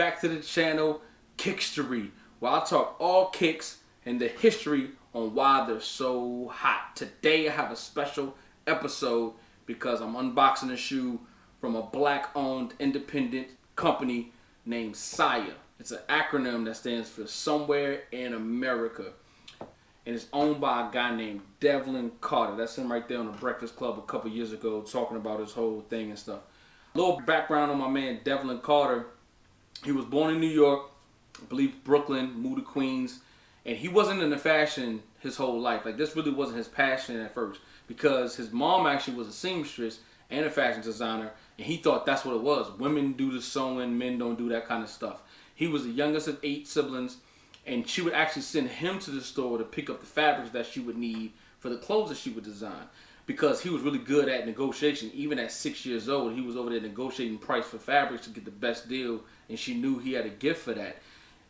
back to the channel, Kickstory, where I talk all kicks and the history on why they're so hot. Today I have a special episode because I'm unboxing a shoe from a black-owned independent company named SIA. It's an acronym that stands for Somewhere in America. And it's owned by a guy named Devlin Carter. That's him right there on the Breakfast Club a couple years ago talking about his whole thing and stuff. A little background on my man Devlin Carter. He was born in New York, I believe Brooklyn, moved to Queens. And he wasn't into fashion his whole life. Like, this really wasn't his passion at first. Because his mom actually was a seamstress and a fashion designer. And he thought that's what it was. Women do the sewing, men don't do that kind of stuff. He was the youngest of 8 siblings. And she would actually send him to the store to pick up the fabrics that she would need for the clothes that she would design. Because he was really good at negotiation. Even at 6 years old, he was over there negotiating price for fabrics to get the best deal. And she knew he had a gift for that.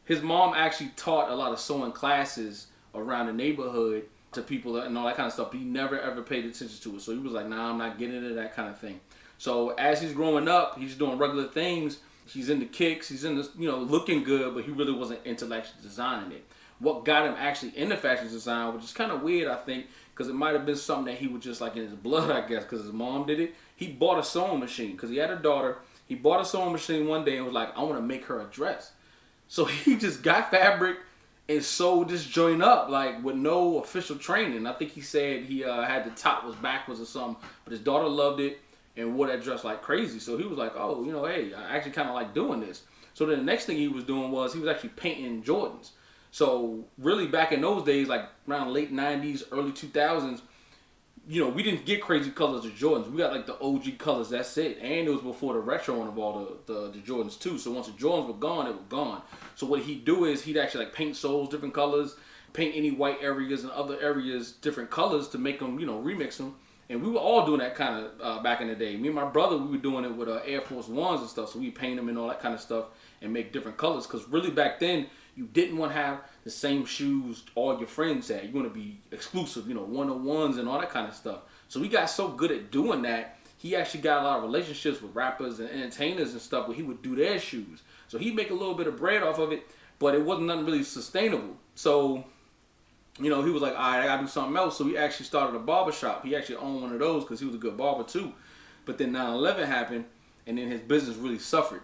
His mom actually taught a lot of sewing classes around the neighborhood to people and all that kind of stuff. But he never ever paid attention to it. So he was like, nah, I'm not getting into that kind of thing. So as he's growing up, he's doing regular things. He's into kicks. He's into, looking good, but he really wasn't into actually designing it. What got him actually into fashion design, which is kind of weird, I think, because it might have been something that he was just like in his blood, I guess, because his mom did it. He bought a sewing machine because he had a daughter. He bought a sewing machine one day and was like, I want to make her a dress. So he just got fabric and sewed this joint up, like, with no official training. I think he said he had the top was backwards or something, but his daughter loved it and wore that dress like crazy. So he was like, oh, hey, I actually kind of like doing this. So then the next thing he was doing was he was actually painting Jordans. So really back in those days, like around late 90s, early 2000s, we didn't get crazy colors of Jordans. We got like the OG colors, that's it. And it was before the retro of all the Jordans too. So once the Jordans were gone, they were gone. So what he'd do is he'd actually like paint soles different colors, paint any white areas and other areas different colors to make them, remix them. And we were all doing that kind of back in the day. Me and my brother, we were doing it with Air Force Ones and stuff. So we paint them and all that kind of stuff and make different colors. Because really back then, you didn't want to have the same shoes all your friends had. You want to be exclusive, 101s and all that kind of stuff. So we got so good at doing that, he actually got a lot of relationships with rappers and entertainers and stuff where he would do their shoes. So he'd make a little bit of bread off of it, but it wasn't nothing really sustainable. So he was like, all right, I got to do something else. So he actually started a barber shop. He actually owned one of those because he was a good barber too. But then 9/11 happened, and then his business really suffered.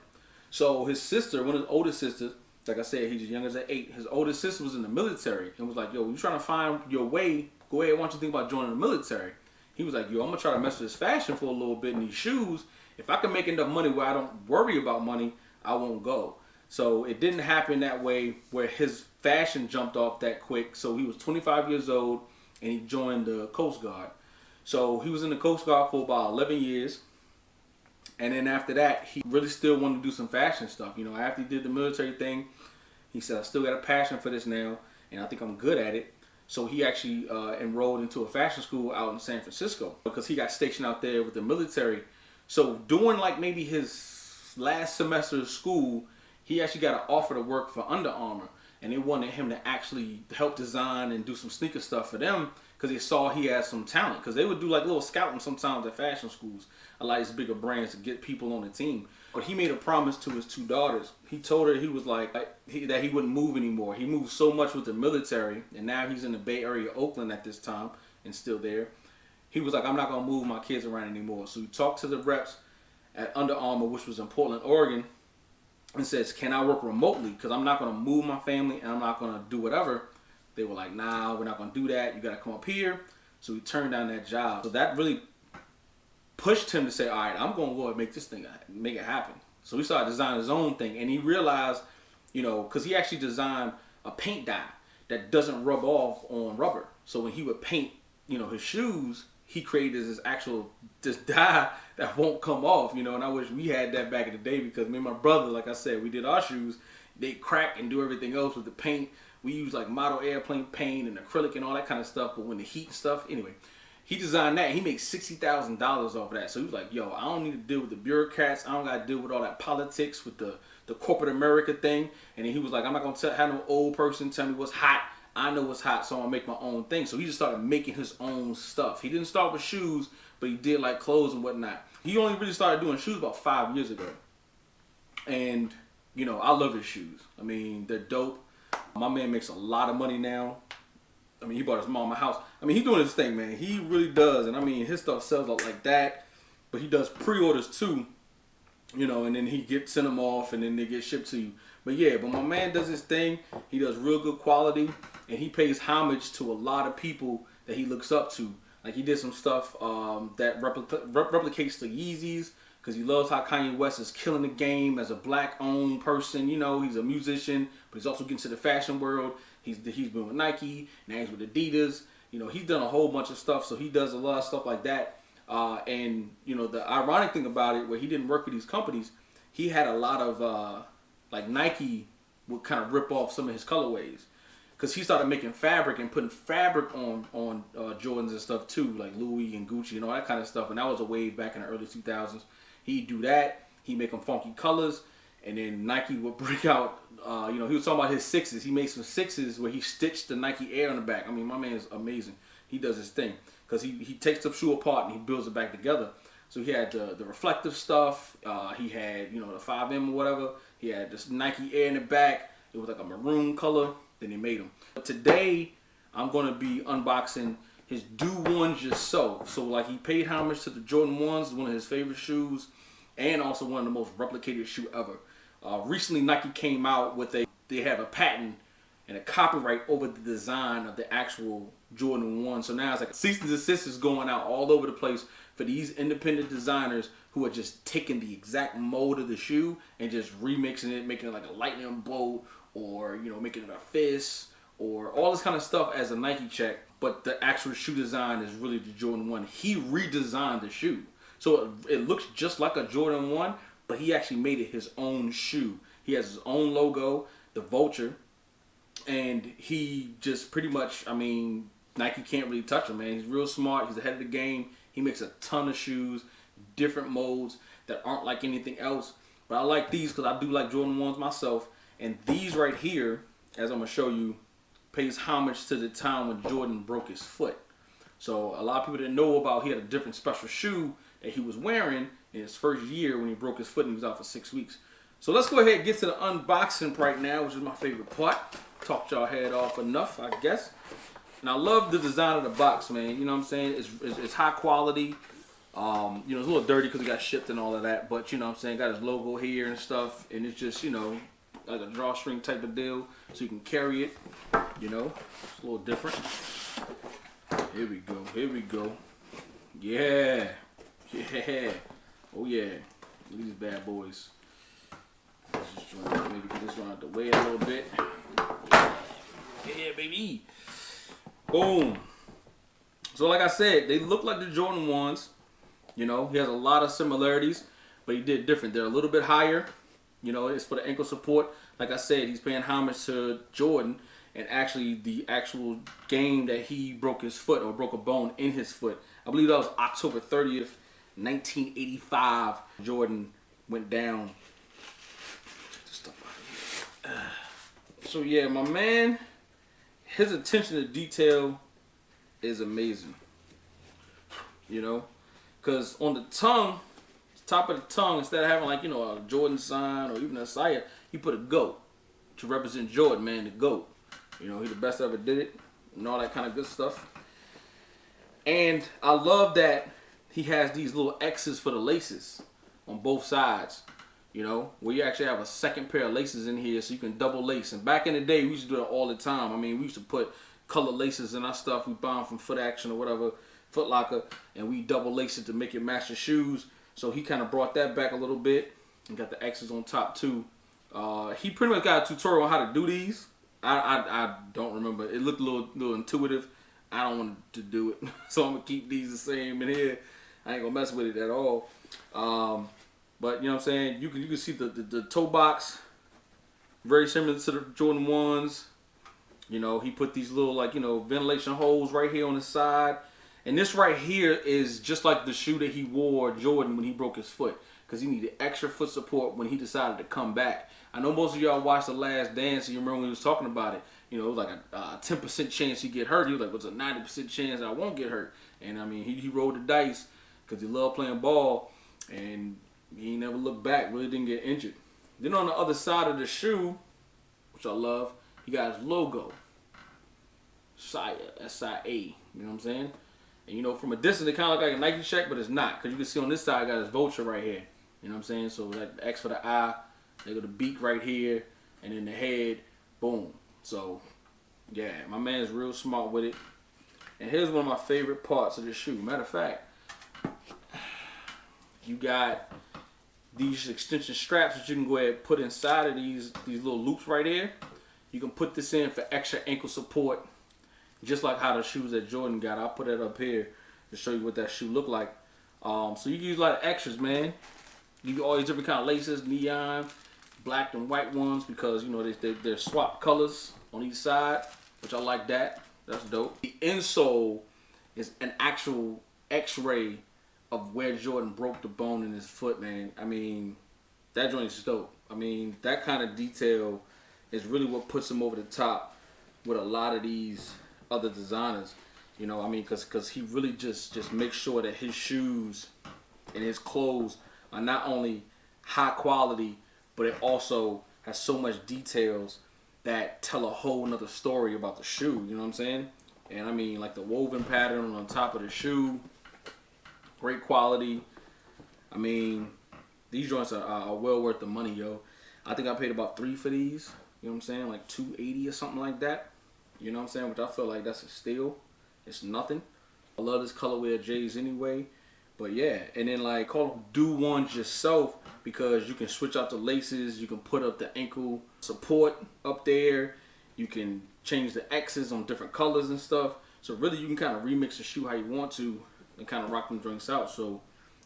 So his sister, one of his oldest sisters, like I said, he's as young as 8. His oldest sister was in the military and was like, yo, you trying to find your way? Go ahead, why don't you think about joining the military? He was like, yo, I'm going to try to mess with this fashion for a little bit in these shoes. If I can make enough money where I don't worry about money, I won't go. So it didn't happen that way where his fashion jumped off that quick. So he was 25 years old and he joined the Coast Guard. So he was in the Coast Guard for about 11 years. And then after that, he really still wanted to do some fashion stuff. After he did the military thing, he said, I still got a passion for this now, and I think I'm good at it. So he actually enrolled into a fashion school out in San Francisco because he got stationed out there with the military. So during like maybe his last semester of school, he actually got an offer to work for Under Armour. And they wanted him to actually help design and do some sneaker stuff for them because they saw he had some talent. Because they would do like little scouting sometimes at fashion schools, a lot of these bigger brands to get people on the team. But he made a promise to his 2 daughters. He told her he was like that he wouldn't move anymore. He moved so much with the military, and now he's in the Bay Area, Oakland at this time, and still there. He was like, I'm not going to move my kids around anymore. So he talked to the reps at Under Armour, which was in Portland, Oregon, and says, can I work remotely? Because I'm not going to move my family and I'm not going to do whatever. They were like, nah, we're not going to do that. You got to come up here. So he turned down that job. So that really pushed him to say, all right, I'm going to go and make this thing, make it happen. So he started designing his own thing. And he realized, because he actually designed a paint dye that doesn't rub off on rubber. So when he would paint, his shoes, he created this dye that won't come off, and I wish we had that back in the day because me and my brother, like I said, we did our shoes, they crack and do everything else with the paint. We use like model airplane paint and acrylic and all that kind of stuff, but when the heat and stuff, anyway, he designed that. He made $60,000 off of that. So he was like, yo, I don't need to deal with the bureaucrats. I don't got to deal with all that politics with the corporate America thing. And then he was like, I'm not going to have no old person tell me what's hot. I know what's hot, so I'm going to make my own thing. So he just started making his own stuff. He didn't start with shoes, but he did like clothes and whatnot. He only really started doing shoes about 5 years ago. And you know, I love his shoes. I mean, they're dope. My man makes a lot of money now. I mean, he bought his mom a house. I mean, he's doing his thing, man. He really does. And I mean, his stuff sells out like that. But he does pre-orders too, you know, and then he send them off and then they get shipped to you. But yeah, but my man does his thing. He does real good quality, and he pays homage to a lot of people that he looks up to. Like, he did some stuff that replicates the Yeezys, because he loves how Kanye West is killing the game as a black-owned person. You know, he's a musician, but he's also getting to the fashion world. He's been with Nike, now he's with Adidas. You know, he's done a whole bunch of stuff, so he does a lot of stuff like that. And, you know, the ironic thing about it, where he didn't work with these companies, he had a lot of, like, Nike would kind of rip off some of his colorways. Because he started making fabric and putting fabric on Jordans and stuff too, like Louis and Gucci and all that kind of stuff. And that was a wave back in the early 2000s. He'd do that. He'd make them funky colors. And then Nike would break out, you know, he was talking about his sixes. He made some sixes where he stitched the Nike Air on the back. I mean, my man is amazing. He does his thing. Because he takes the shoe apart and he builds it back together. So he had the reflective stuff. He had, you know, the 5M or whatever. He had this Nike Air in the back. It was like a maroon color. Then he made them. But today, I'm going to be unboxing his D1Y Just So. So, like, he paid homage to the Jordan 1s, one of his favorite shoes, and also one of the most replicated shoe ever. Recently, Nike came out with they have a patent and a copyright over the design of the actual Jordan 1. So now it's like cease and desist is going out all over the place for these independent designers who are just taking the exact mold of the shoe and just remixing it, making it like a lightning bolt, or, you know, making it a fist, or all this kind of stuff as a Nike check. But the actual shoe design is really the Jordan 1. He redesigned the shoe. So it looks just like a Jordan 1, but he actually made it his own shoe. He has his own logo, the vulture, and he just pretty much, I mean, Nike can't really touch him, man. He's real smart. He's ahead of the game. He makes a ton of shoes, different molds that aren't like anything else. But I like these because I do like Jordan 1s myself. And these right here, as I'm going to show you, pays homage to the time when Jordan broke his foot. So a lot of people didn't know about, he had a different special shoe that he was wearing in his first year when he broke his foot and he was out for 6 weeks. So let's go ahead and get to the unboxing right now, which is my favorite part. Talked y'all head off enough, I guess. And I love the design of the box, man. You know what I'm saying? It's high quality. You know, it's a little dirty because it got shipped and all of that. But, you know what I'm saying? Got his logo here and stuff. And it's just, you know, like a drawstring type of deal, so you can carry it. You know, it's a little different. Here we go. Here we go. Yeah. Yeah. Oh yeah. Look at these bad boys. Let's just maybe get this one out the way a little bit. Yeah, baby. Boom. So like I said, they look like the Jordan 1s. You know, he has a lot of similarities, but he did different. They're a little bit higher. You know, it's for the ankle support. Like I said, he's paying homage to Jordan, and actually the actual game that he broke his foot or broke a bone in his foot. I believe that was October 30th, 1985. Jordan went down. So yeah, my man, his attention to detail is amazing. You know, because on the tongue, top of the tongue, instead of having like, you know, a Jordan sign or even a SIA, he put a goat to represent Jordan, man, the goat. You know, he the best ever did it and all that kind of good stuff. And I love that he has these little X's for the laces on both sides. You know, where you actually have a second pair of laces in here so you can double lace. And back in the day, we used to do that all the time. I mean, we used to put colored laces in our stuff. We buy them from Foot Action or whatever, Foot Locker, and we double lace it to make it match the shoes. So he kind of brought that back a little bit and got the X's on top too. He pretty much got a tutorial on how to do these. I don't remember. It looked a little intuitive. I don't want to do it. So I'm going to keep these the same in here. I ain't going to mess with it at all. But you know what I'm saying? You can see the toe box. Very similar to the Jordan 1s. You know, he put these little, like, you know, ventilation holes right here on the side. And this right here is just like the shoe that he wore, Jordan, when he broke his foot. Because he needed extra foot support when he decided to come back. I know most of y'all watched The Last Dance and you remember when he was talking about it. You know, it was like a 10% chance he get hurt. He was like, what's a 90% chance I won't get hurt? And I mean, he rolled the dice because he loved playing ball. And he never looked back, really didn't get injured. Then on the other side of the shoe, which I love, you got his logo. SIA, SIA, you know what I'm saying? And you know, from a distance, it kind of look like a Nike check, but it's not. Because you can see on this side, I got his vulture right here. You know what I'm saying? So that X for the eye, they got the beak right here, and then the head, boom. So, yeah, my man's real smart with it. And here's one of my favorite parts of the shoe. Matter of fact, you got these extension straps that you can go ahead and put inside of these little loops right here. You can put this in for extra ankle support, just like how the shoes that Jordan got. I'll put it up here to show you what that shoe look like. So you can use a lot of extras, man. You can all these different kind of laces, neon, black and white ones, because you know they're swap colors on each side, which I like that. That's dope. The insole is an actual X-ray of where Jordan broke the bone in his foot, man. I mean, that joint is dope. I mean, that kind of detail is really what puts him over the top with a lot of these other designers. You know, I mean, because he really just makes sure that his shoes and his clothes are not only high quality, but it also has so much details that tell a whole nother story about the shoe, you know what I'm saying? And I mean, like the woven pattern on top of the shoe, great quality. I mean, these joints are well worth the money, yo. I think I paid about $3 for these, you know what I'm saying? Like $280 or something like that, you know what I'm saying? Which I feel like that's a steal. It's nothing. I love this colorway of J's anyway. But yeah, and then like do ones yourself, because you can switch out the laces, you can put up the ankle support up there, you can change the X's on different colors and stuff. So really you can kind of remix the shoe how you want to and kind of rock them drinks out. So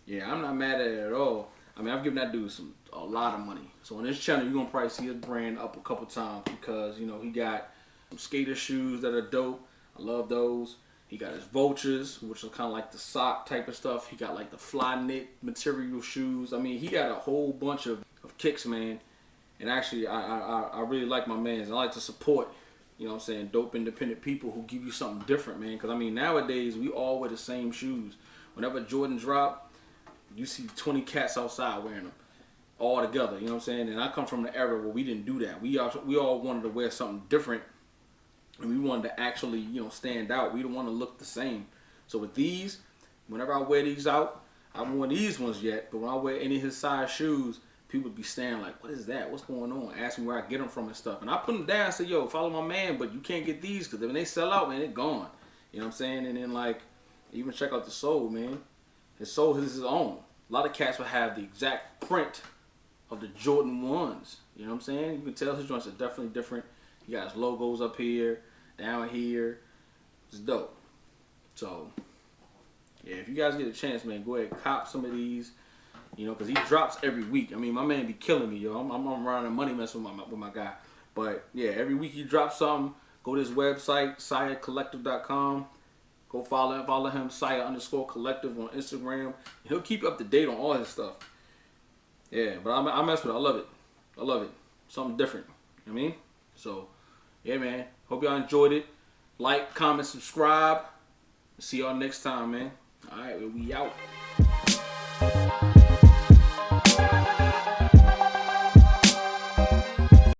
yeah, I'm not mad at it at all. I mean, I've given that dude a lot of money. So on this channel, you're gonna probably see his brand up a couple times, because you know he got some skater shoes that are dope. I love those. He got his vultures, which are kind of like the sock type of stuff. He got like the fly knit material shoes. I mean, he got a whole bunch of kicks, man. And actually, I really like my mans. I like to support, you know what I'm saying, dope independent people who give you something different, man. Because I mean, nowadays, we all wear the same shoes. Whenever Jordan drop, you see 20 cats outside wearing them all together, you know what I'm saying? And I come from an era where we didn't do that. We all wanted to wear something different. And we wanted to actually, you know, stand out. We don't want to look the same. So with these, whenever I wear these out, I haven't worn these ones yet, but when I wear any of his size shoes, people be staring like, what is that? What's going on? Asking where I get them from and stuff. And I put them down and say, yo, follow my man, but you can't get these, because when they sell out, man, they're gone. You know what I'm saying? And then, like, even check out the sole, man. His sole is his own. A lot of cats will have the exact print of the Jordan 1s. You know what I'm saying? You can tell his joints are definitely different. He got his logos up here, down here. It's dope. So, yeah, if you guys get a chance, man, go ahead and cop some of these. You know, because he drops every week. I mean, my man be killing me, yo. I'm running money mess with my guy. But, yeah, every week he drops something. Go to his website, SIAcollective.com. Go follow him, SIA_Collective on Instagram. He'll keep you up to date on all his stuff. Yeah, but I mess with it. I love it. I love it. Something different. You know what I mean? So, yeah, man. Hope y'all enjoyed it. Like, comment, subscribe. See y'all next time, man. All right, we out.